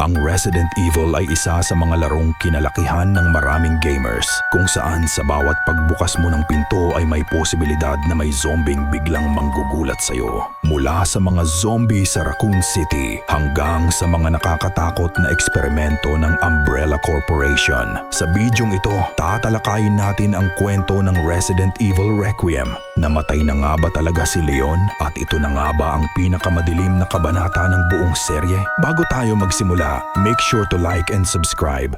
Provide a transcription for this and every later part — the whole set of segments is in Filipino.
Ang Resident Evil ay isa sa mga larong kinalakihan ng maraming gamers, kung saan sa bawat pagbukas mo ng pinto ay may posibilidad na may zombing biglang manggugulat sa'yo. Mula sa mga zombie sa Raccoon City hanggang sa mga nakakatakot na eksperimento ng Umbrella Corporation. Sa bidyong ito, tatalakayin natin ang kwento ng Resident Evil Requiem. Namatay na nga ba talaga si Leon? At ito na nga ba ang pinakamadilim na kabanata ng buong serye? Bago tayo magsimula, make sure to like and subscribe.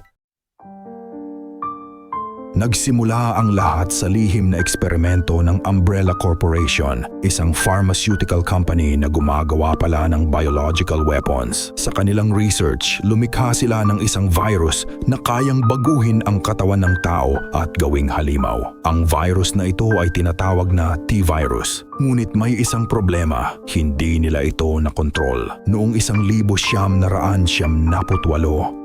Nagsimula ang lahat sa lihim na eksperimento ng Umbrella Corporation, isang pharmaceutical company na gumagawa pala ng biological weapons. Sa kanilang research, lumikha sila ng isang virus na kayang baguhin ang katawan ng tao at gawing halimaw. Ang virus na ito ay tinatawag na T-virus. Ngunit may isang problema, hindi nila ito nakontrol. Noong 1998,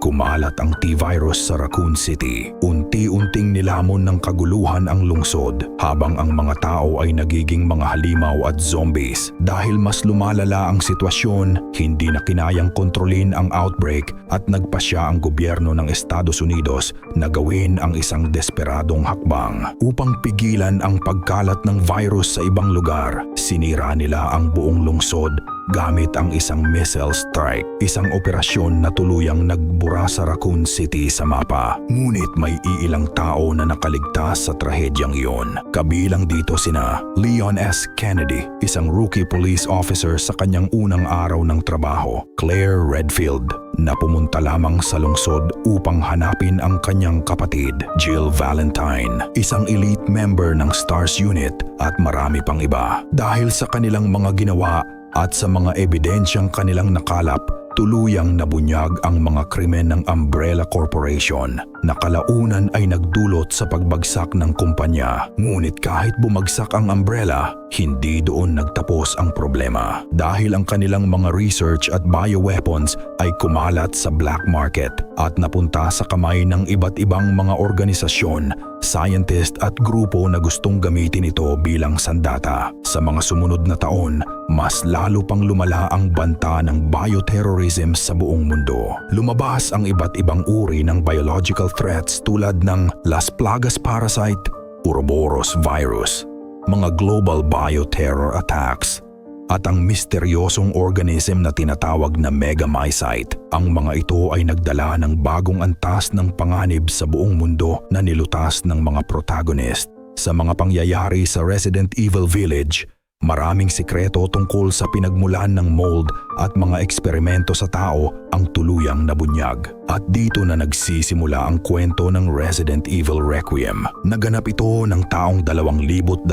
kumalat ang T-virus sa Raccoon City. Unti-unting nilamon ng kaguluhan ang lungsod, habang ang mga tao ay nagiging mga halimaw at zombies. Dahil mas lumalala ang sitwasyon, hindi na kinayang kontrolin ang outbreak at nagpasya ang gobyerno ng Estados Unidos na gawin ang isang desperadong hakbang. Upang pigilan ang pagkalat ng virus sa ibang lugar, sinira nila ang buong lungsod gamit ang isang missile strike, isang operasyon na tuluyang nagbura sa Raccoon City sa mapa. Ngunit may iilang tao na nakaligtas sa trahedyang iyon. Kabilang dito sina Leon S. Kennedy, isang rookie police officer sa kanyang unang araw ng trabaho; Claire Redfield, na pumunta lamang sa lungsod upang hanapin ang kanyang kapatid; Jill Valentine, isang elite member ng STARS unit; at marami pang iba. Dahil sa kanilang mga ginawa at sa mga ebidensyang kanilang nakalap, tuluyang nabunyag ang mga krimen ng Umbrella Corporation na kalaunan ay nagdulot sa pagbagsak ng kumpanya. Ngunit kahit bumagsak ang Umbrella, hindi doon nagtapos ang problema. Dahil ang kanilang mga research at bioweapons ay kumalat sa black market at napunta sa kamay ng iba't ibang mga organisasyon, scientist at grupo na gustong gamitin ito bilang sandata. Sa mga sumunod na taon, mas lalo pang lumala ang banta ng bioterrorism sa buong mundo. Lumabas ang iba't ibang uri ng biological threats tulad ng Las Plagas parasite, Ouroboros virus, mga global bioterror attacks, at ang misteryosong organism na tinatawag na megamycete. Ang mga ito ay nagdala ng bagong antas ng panganib sa buong mundo na nilutas ng mga protagonist. Sa mga pangyayari sa Resident Evil Village, maraming sikreto tungkol sa pinagmulan ng mold at mga eksperimento sa tao ang tuluyang nabunyag. At dito na nagsisimula ang kwento ng Resident Evil Requiem. Naganap ito ng taong 2026,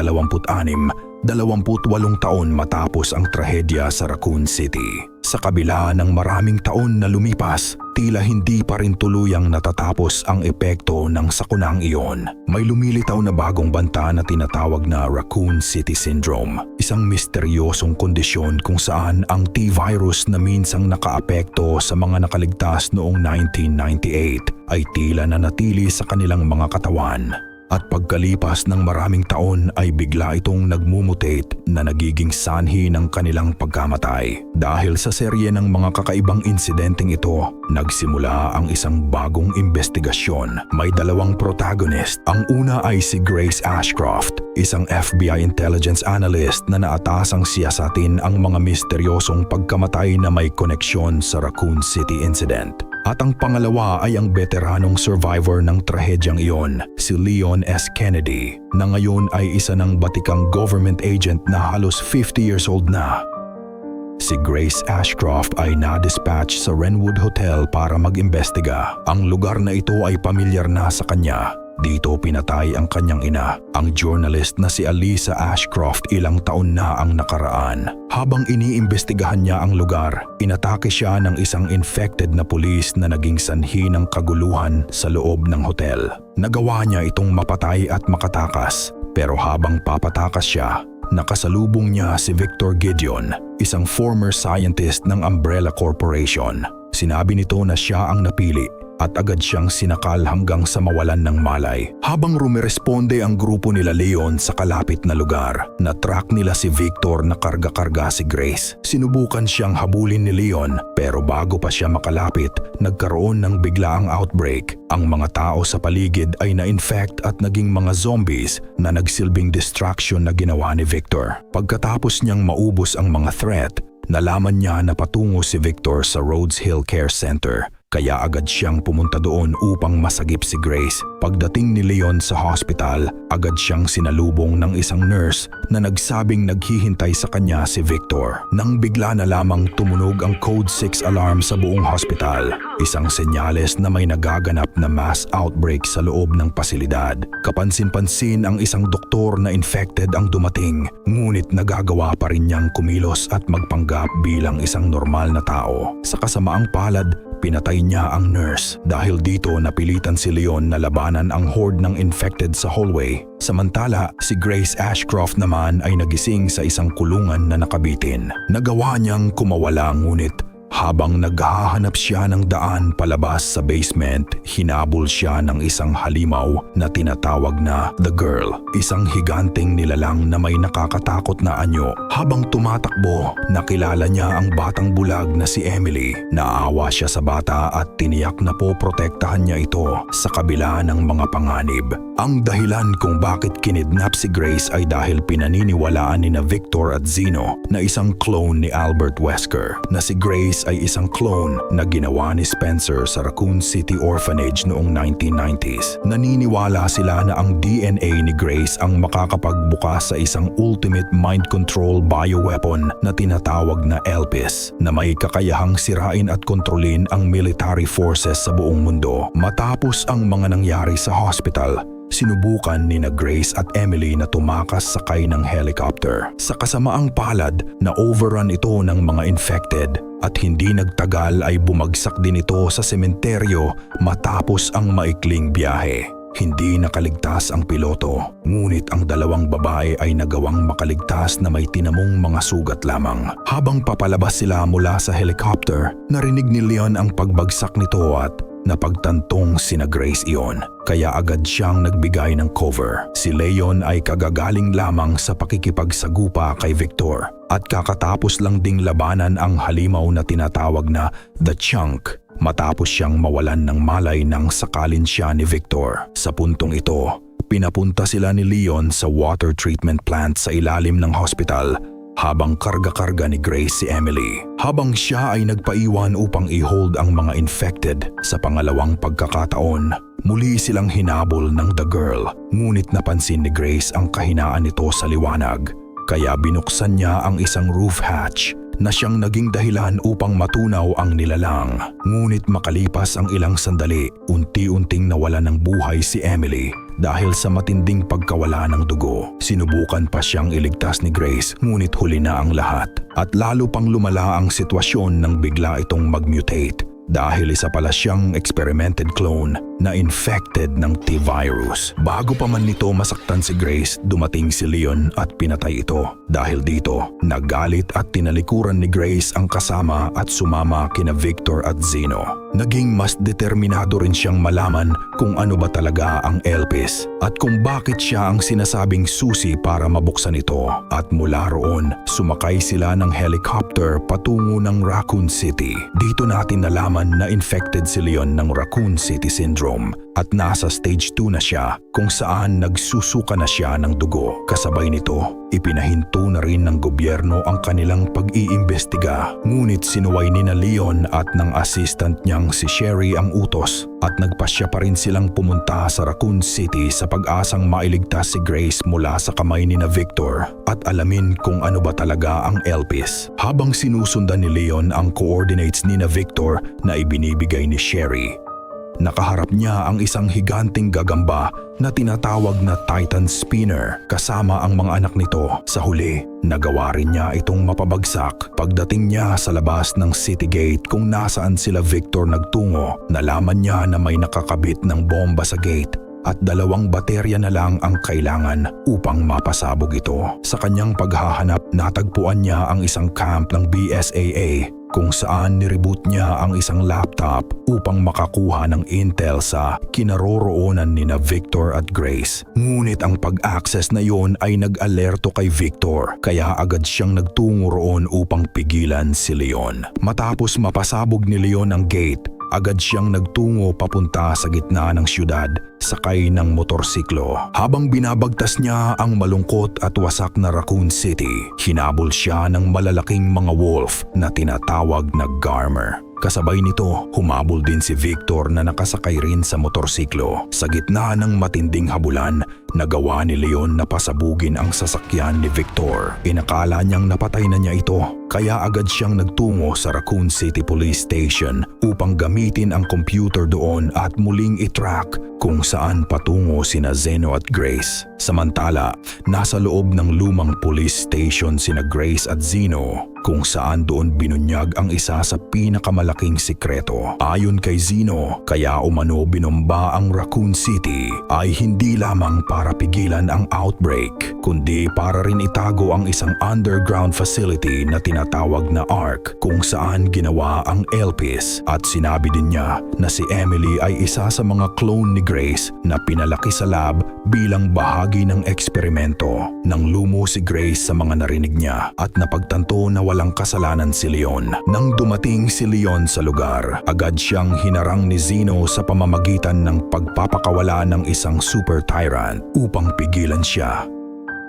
28 taon matapos ang trahedya sa Raccoon City. Sa kabila ng maraming taon na lumipas, tila hindi pa rin tuluyang natatapos ang epekto ng sakunang iyon. May lumilitaw na bagong banta na tinatawag na Raccoon City Syndrome, isang misteryosong kondisyon kung saan ang T-virus na minsang nakaapekto sa mga nakaligtas noong 1998 ay tila nanatili sa kanilang mga katawan. At pagkalipas ng maraming taon ay bigla itong nagmumutate na nagiging sanhi ng kanilang pagkamatay. Dahil sa serye ng mga kakaibang insidenteng ito, nagsimula ang isang bagong investigasyon. May dalawang protagonist. Ang una ay si Grace Ashcroft, isang FBI intelligence analyst na naatasang siyasatin ang mga misteryosong pagkamatay na may koneksyon sa Raccoon City incident. At ang pangalawa ay ang veteranong survivor ng trahedyang iyon, si Leon S. Kennedy, na ngayon ay isa ng batikang government agent na halos 50 years old na. Si Grace Ashcroft ay na-dispatch sa Renwood Hotel para mag-imbestiga. Ang lugar na ito ay pamilyar na sa kanya. Dito pinatay ang kanyang ina, ang journalist na si Alyssa Ashcroft, ilang taon na ang nakaraan. Habang iniimbestigahan niya ang lugar, inatake siya ng isang infected na pulis na naging sanhi ng kaguluhan sa loob ng hotel. Nagawa niya itong mapatay at makatakas, pero habang papatakas siya, nakasalubong niya si Victor Gideon, isang former scientist ng Umbrella Corporation. Sinabi nito na siya ang napili at agad siyang sinakal hanggang sa mawalan ng malay. Habang rumiresponde ang grupo nila Leon sa kalapit na lugar, na-track nila si Victor na karga-karga si Grace. Sinubukan siyang habulin ni Leon pero bago pa siya makalapit, nagkaroon ng biglaang outbreak. Ang mga tao sa paligid ay na-infect at naging mga zombies na nagsilbing distraction na ginawa ni Victor. Pagkatapos niyang maubos ang mga threat, nalaman niya na patungo si Victor sa Rhodes Hill Care Center. Kaya agad siyang pumunta doon upang masagip si Grace. Pagdating ni Leon sa hospital, agad siyang sinalubong ng isang nurse na nagsabing naghihintay sa kanya si Victor. Nang bigla na lamang tumunog ang Code 6 alarm sa buong hospital, isang senyales na may nagaganap na mass outbreak sa loob ng pasilidad. Kapansin-pansin ang isang doktor na infected ang dumating, ngunit nagagawa pa rin niyang kumilos at magpanggap bilang isang normal na tao. Sa kasamaang palad, pinatay niya ang nurse. Dahil dito napilitan si Leon na labanan ang horde ng infected sa hallway. Samantala, si Grace Ashcroft naman ay nagising sa isang kulungan na nakabitin. Nagawa niyang kumawala ngunit habang naghahanap siya ng daan palabas sa basement, hinabol siya ng isang halimaw na tinatawag na The Girl, isang higanting nilalang na may nakakatakot na anyo. Habang tumatakbo, nakilala niya ang batang bulag na si Emily. Naawa siya sa bata at tiniyak na poprotektahan niya ito sa kabila ng mga panganib. Ang dahilan kung bakit kinidnap si Grace ay dahil pinaniniwalaan ni na Victor at Zeno na isang clone ni Albert Wesker, na si Grace ay isang clone na ginawa ni Spencer sa Raccoon City Orphanage noong 1990s. Naniniwala sila na ang DNA ni Grace ang makakapagbukas sa isang ultimate mind control bioweapon na tinatawag na ELPIS, na may kakayahang sirain at kontrolin ang military forces sa buong mundo. Matapos ang mga nangyari sa hospital, sinubukan ni na Grace at Emily na tumakas sakay ng helicopter. Sa kasamaang palad, na-overrun ito ng mga infected at hindi nagtagal ay bumagsak din ito sa sementeryo matapos ang maikling biyahe. Hindi nakaligtas ang piloto, ngunit ang dalawang babae ay nagawang makaligtas na may tinamong mga sugat lamang. Habang papalabas sila mula sa helicopter, narinig ni Leon ang pagbagsak nito at napagtantong sina Grace iyon, kaya agad siyang nagbigay ng cover. Si Leon ay kagagaling lamang sa pakikipagsagupa kay Victor at kakatapos lang ding labanan ang halimaw na tinatawag na The Chunk matapos siyang mawalan ng malay nang sakalin siya ni Victor. Sa puntong ito, pinapunta sila ni Leon sa water treatment plant sa ilalim ng hospital habang karga-karga ni Grace si Emily. Habang siya ay nagpaiwan upang i-hold ang mga infected, sa pangalawang pagkakataon, muli silang hinabol ng The Girl. Ngunit napansin ni Grace ang kahinaan nito sa liwanag, kaya binuksan niya ang isang roof hatch na siyang naging dahilan upang matunaw ang nilalang. Ngunit makalipas ang ilang sandali, unti-unting nawala ng buhay si Emily dahil sa matinding pagkawala ng dugo. Sinubukan pa siyang iligtas ni Grace, ngunit huli na ang lahat. At lalo pang lumala ang sitwasyon nang bigla itong mag-mutate dahil isa pala siyang experimented clone na infected ng T-virus. Bago pa man nito masaktan si Grace, dumating si Leon at pinatay ito. Dahil dito, nagalit at tinalikuran ni Grace ang kasama at sumama kina Victor at Zeno. Naging mas determinado rin siyang malaman kung ano ba talaga ang ELPIS at kung bakit siya ang sinasabing susi para mabuksan ito. At mula roon, sumakay sila ng helicopter patungo ng Raccoon City. Dito natin nalaman na infected si Leon ng Raccoon City Syndrome at nasa stage 2 na siya kung saan nagsusuka na siya ng dugo. Kasabay nito, ipinahinto na rin ng gobyerno ang kanilang pag-iimbestiga. Ngunit sinuway ni na Leon at ng assistant niyang si Sherry ang utos at nagpasya pa rin silang pumunta sa Raccoon City sa pag-asang mailigtas si Grace mula sa kamay ni na Victor at alamin kung ano ba talaga ang ELPIS. Habang sinusundan ni Leon ang coordinates ni na Victor na ibinibigay ni Sherry, nakaharap niya ang isang higanting gagamba na tinatawag na Titan Spinner kasama ang mga anak nito. Sa huli, nagawa rin niya itong mapabagsak. Pagdating niya sa labas ng city gate kung nasaan sila Victor nagtungo, nalaman niya na may nakakabit ng bomba sa gate at 2 baterya na lang ang kailangan upang mapasabog ito. Sa kanyang paghahanap, natagpuan niya ang isang camp ng BSAA kung saan nireboot niya ang isang laptop upang makakuha ng intel sa kinaroroonan ni Victor at Grace. Ngunit ang pag-access na yon ay nag-alerto kay Victor kaya agad siyang nagtungo roon upang pigilan si Leon. Matapos mapasabog ni Leon ang gate, agad siyang nagtungo papunta sa gitna ng syudad sakay ng motorsiklo. Habang binabagtas niya ang malungkot at wasak na Raccoon City, hinabol siya ng malalaking mga wolf na tinatawag na Garmer. Kasabay nito, humabol din si Victor na nakasakay rin sa motorsiklo. Sa gitna ng matinding habulan, nagawa ni Leon na pasabugin ang sasakyan ni Victor. Inakala niyang napatay na niya ito, kaya agad siyang nagtungo sa Raccoon City Police Station upang gamitin ang computer doon at muling itrack kung saan patungo sina Zeno at Grace. Samantala, nasa loob ng lumang police station sina Grace at Zeno kung saan doon binunyag ang isa sa pinakamalaking sikreto. Ayon kay Zeno, kaya umano binomba ang Raccoon City ay hindi lamang para pigilan ang outbreak, kundi para rin itago ang isang underground facility na tinatawag na ARC kung saan ginawa ang Elpis. At sinabi din niya na si Emily ay isa sa mga clone ni Grace na pinalaki sa lab bilang bahagi ng eksperimento. Nang lumo si Grace sa mga narinig niya at napagtanto na walang kasalanan si Leon. Nang dumating si Leon sa lugar, agad siyang hinarang ni Zeno sa pamamagitan ng pagpapakawala ng isang super tyrant upang pigilan siya.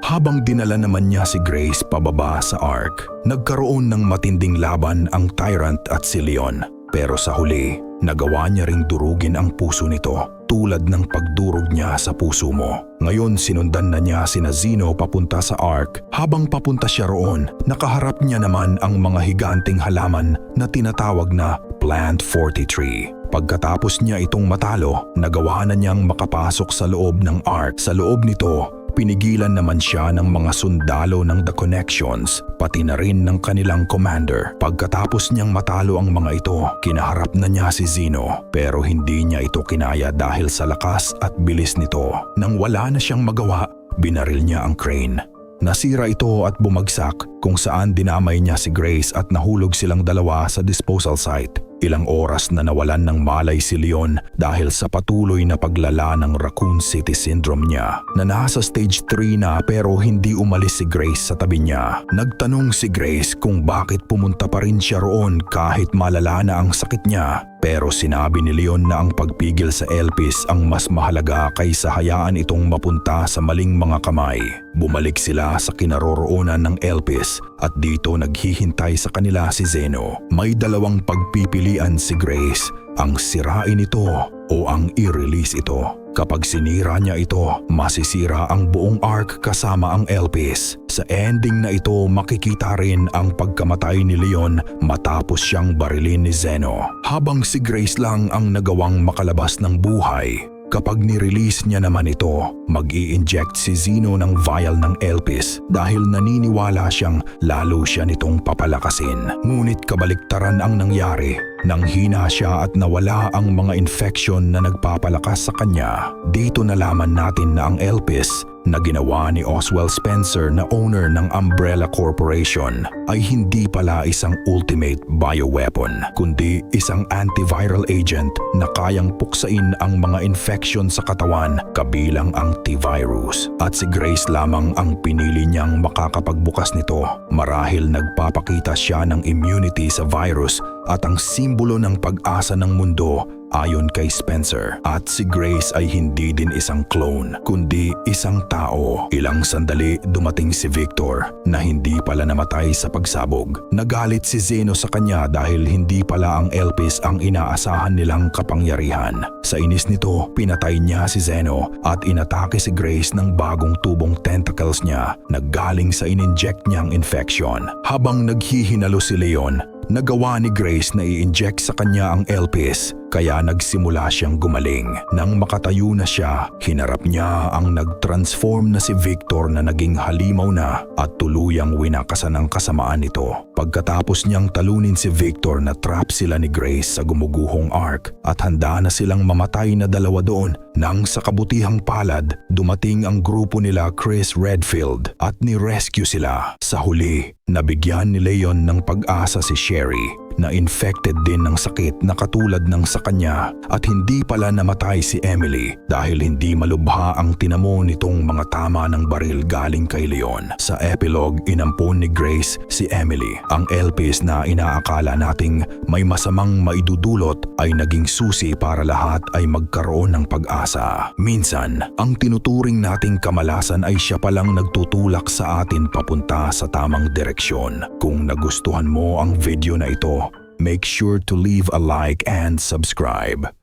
Habang dinala naman niya si Grace pababa sa ARC, nagkaroon ng matinding laban ang tyrant at si Leon. Pero sa huli, nagawa niya ring durugin ang puso nito tulad ng pagdurog niya sa puso mo. Ngayon sinundan na niya sina Zeno papunta sa ARC. Habang papunta siya roon, nakaharap niya naman ang mga higanting halaman na tinatawag na Plant 43. Pagkatapos niya itong matalo, nagawa na niyang makapasok sa loob ng ARC. Sa loob nito, pinigilan naman siya ng mga sundalo ng The Connections, pati na rin ng kanilang commander. Pagkatapos niyang matalo ang mga ito, kinaharap na niya si Zeno, pero hindi niya ito kinaya dahil sa lakas at bilis nito. Nang wala na siyang magawa, binaril niya ang crane. Nasira ito at bumagsak kung saan dinamay niya si Grace at nahulog silang dalawa sa disposal site. Ilang oras na nawalan ng malay si Leon dahil sa patuloy na paglala ng Raccoon City Syndrome niya na nasa stage 3 na pero hindi umalis si Grace sa tabi niya. Nagtanong si Grace kung bakit pumunta pa rin siya roon kahit malala na ang sakit niya. Pero sinabi ni Leon na ang pagpigil sa Elpis ang mas mahalaga kaysa hayaan itong mapunta sa maling mga kamay. Bumalik sila sa kinaroroonan ng Elpis at dito naghihintay sa kanila si Zeno. May dalawang pagpipilian si Grace, ang sirain ito o ang i-release ito. Kapag sinira niya ito, masisira ang buong ARC kasama ang Elpis. Sa ending na ito, makikita rin ang pagkamatay ni Leon matapos siyang barilin ni Zeno. Habang si Grace lang ang nagawang makalabas ng buhay, kapag ni-release niya naman ito, mag-i-inject si Zeno ng vial ng Elpis dahil naniniwala siyang lalo siya nitong papalakasin. Ngunit kabaliktaran ang nangyari. Nang hina siya at nawala ang mga infection na nagpapalakas sa kanya, dito nalaman natin na ang Elpis na ginawa ni Oswald Spencer na owner ng Umbrella Corporation ay hindi pala isang ultimate bioweapon, kundi isang antiviral agent na kayang puksain ang mga infection sa katawan kabilang ang T-virus. At si Grace lamang ang pinili niyang makakapagbukas nito marahil nagpapakita siya ng immunity sa virus at ang simbolo ng pag-asa ng mundo ayon kay Spencer. At si Grace ay hindi din isang clone, kundi isang tao. Ilang sandali dumating si Victor na hindi pala namatay sa pagsabog. Nagalit si Zeno sa kanya dahil hindi pala ang Elpis ang inaasahan nilang kapangyarihan. Sa inis nito, pinatay niya si Zeno at inatake si Grace ng bagong tubong tentacles niya na galing sa in-inject niyang infection. Habang naghihinalo si Leon, nagawa ni Grace na i-inject sa kanya ang Elpis, kaya nagsimula siyang gumaling. Nang makatayo na siya, hinarap niya ang nag-transform na si Victor na naging halimaw na at tuluyang winakasan ang kasamaan nito. Pagkatapos niyang talunin si Victor, na trap sila ni Grace sa gumuguhong ARC at handa na silang mamatay na dalawa doon. Nang sa kabutihang palad, dumating ang grupo nila Chris Redfield at ni-rescue sila. Sa huli, nabigyan ni Leon ng pag-asa si Sherry na infected din ng sakit na katulad ng sa kanya at hindi pala namatay si Emily dahil hindi malubha ang tinamo nitong mga tama ng baril galing kay Leon. Sa epilogue, inampon ni Grace si Emily. Ang elpis na inaakala nating may masamang maidudulot ay naging susi para lahat ay magkaroon ng pag-asa. Minsan, ang tinuturing nating kamalasan ay siya palang nagtutulak sa atin papunta sa tamang direksyon. Kung nagustuhan mo ang video na ito, make sure to leave a like and subscribe.